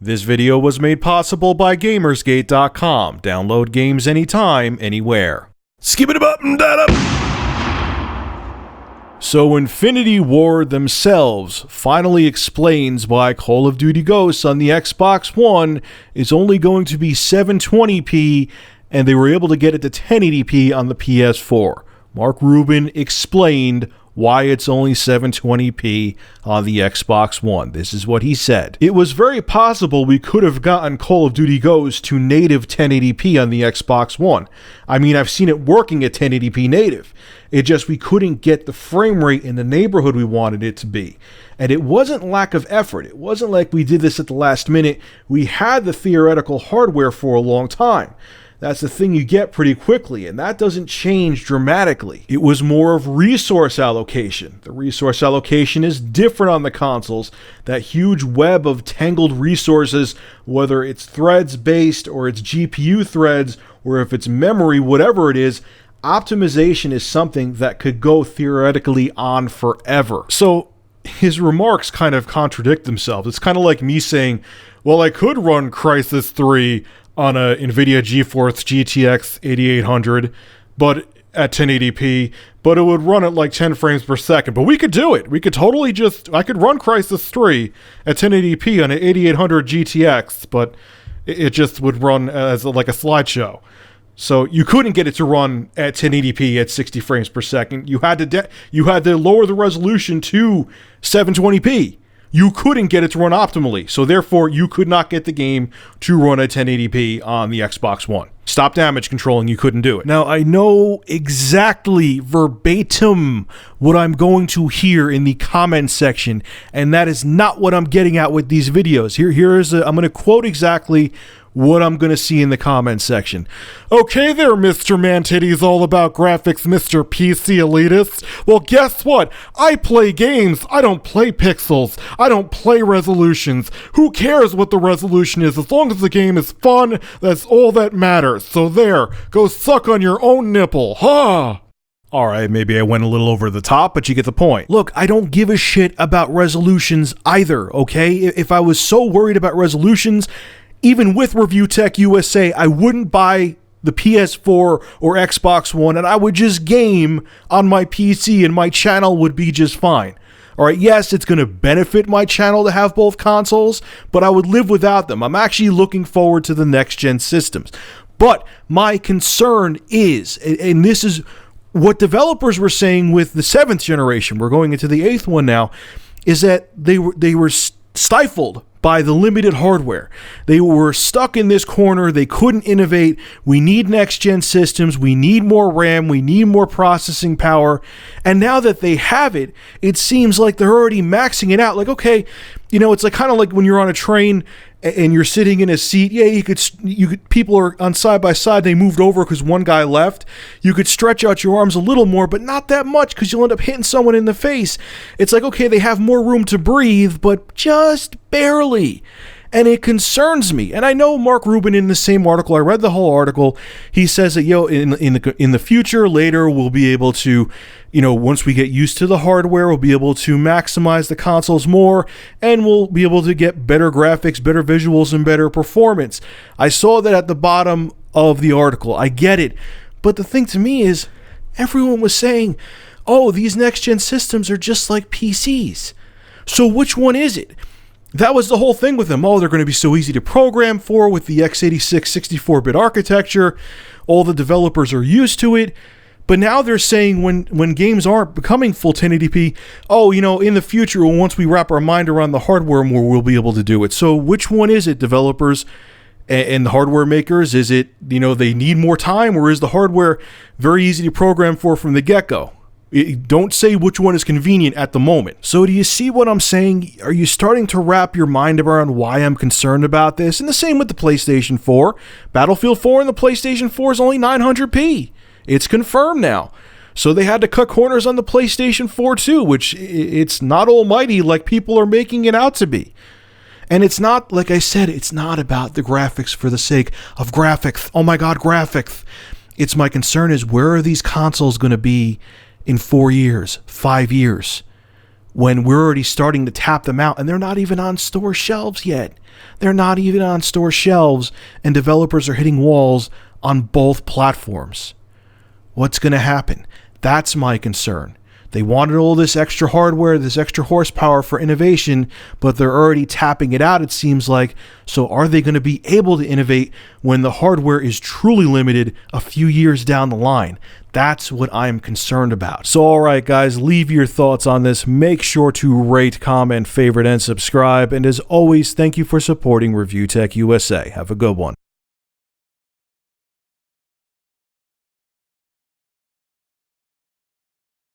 This video was made possible by GamersGate.com. Download games anytime, anywhere. Skip it up and that up. So Infinity Ward themselves finally explains why Call of Duty Ghosts on the Xbox One is only going to be 720p, and they were able to get it to 1080p on the PS4. Mark Rubin explained why it's only 720p on the Xbox One. This is what he said. It was very possible we could have gotten Call of Duty Ghosts to native 1080p on the Xbox One. I mean, I've seen it working at 1080p native. It just, we couldn't get the frame rate in the neighborhood we wanted it to be. And it wasn't lack of effort. It wasn't like we did this at the last minute. We had the theoretical hardware for a long time. That's the thing you get pretty quickly, and that doesn't change dramatically. It was more of resource allocation. The resource allocation is different on the consoles. That huge web of tangled resources, whether it's threads-based or it's GPU threads, or if it's memory, whatever it is, optimization is something that could go theoretically on forever. So his remarks kind of contradict themselves. It's kind of like me saying, well, I could run Crysis 3 on a NVIDIA GeForce GTX 8800, but at 1080p, but it would run at like 10 frames per second. But we could do it. We could totally I could run Crysis 3 at 1080p on an 8800 GTX, but it just would run as like a slideshow. So you couldn't get it to run at 1080p at 60 frames per second. You had to lower the resolution to 720p. You couldn't get it to run optimally, so therefore you could not get the game to run at 1080p on the Xbox One. Stop damage controlling, you couldn't do it. Now, I know exactly verbatim what I'm going to hear in the comment section, and that is not what I'm getting at with these videos. I'm going to quote exactly what I'm going to see in the comments section. Okay there, Mr. Man-Titty's all about graphics, Mr. PC elitist. Well, guess what? I play games. I don't play pixels. I don't play resolutions. Who cares what the resolution is? As long as the game is fun, that's all that matters. So there, go suck on your own nipple. Ha! Alright, maybe I went a little over the top, but you get the point. Look, I don't give a shit about resolutions either, okay? If I was so worried about resolutions, even with Review Tech USA, I wouldn't buy the PS4 or Xbox One, and I would just game on my PC and my channel would be just fine. Alright, yes, it's going to benefit my channel to have both consoles, but I would live without them. I'm actually looking forward to the next-gen systems. But my concern is, and this is what developers were saying with the 7th generation, we're going into the 8th one now, is that they were stifled by the limited hardware. They were stuck in this corner. They couldn't innovate. We need next-gen systems. We need more RAM. We need more processing power. And now that they have it, it seems like they're already maxing it out. Like, okay, you know, it's like kind of like when you're on a train and you're sitting in a seat. Yeah, you could. People are on side by side. They moved over because one guy left. You could stretch out your arms a little more, but not that much because you'll end up hitting someone in the face. It's like, okay, they have more room to breathe, but just barely. And it concerns me. And I know Mark Rubin in the same article, I read the whole article, he says that, in the future, later, we'll be able to, once we get used to the hardware, we'll be able to maximize the consoles more, and we'll be able to get better graphics, better visuals, and better performance. I saw that at the bottom of the article. I get it. But the thing to me is, everyone was saying, oh, these next-gen systems are just like PCs. So which one is it? That was the whole thing with them. Oh, they're going to be so easy to program for with the x86 64-bit architecture. All the developers are used to it. But now they're saying when games aren't becoming full 1080p, oh, in the future, once we wrap our mind around the hardware more, we'll be able to do it. So which one is it, developers and the hardware makers? Is it, they need more time, or is the hardware very easy to program for from the get-go? Don't say which one is convenient at the moment. So do you see what I'm saying? Are you starting to wrap your mind around why I'm concerned about this? And the same with the PlayStation 4. Battlefield 4 and the PlayStation 4 is only 900p. It's confirmed now. So they had to cut corners on the PlayStation 4 too, which it's not almighty like people are making it out to be. And it's not, like I said, it's not about the graphics for the sake of graphics. Oh my God, graphics. It's my concern is, where are these consoles going to be in 4 years, 5 years? when we're already starting to tap them out and they're not even on store shelves yet. They're not even on store shelves, and developers are hitting walls on both platforms. What's going to happen? That's my concern. They wanted all this extra hardware, this extra horsepower for innovation, but they're already tapping it out, it seems like. So are they going to be able to innovate when the hardware is truly limited a few years down the line? That's what I'm concerned about. So all right, guys, leave your thoughts on this. Make sure to rate, comment, favorite, and subscribe. And as always, thank you for supporting Review Tech USA. Have a good one.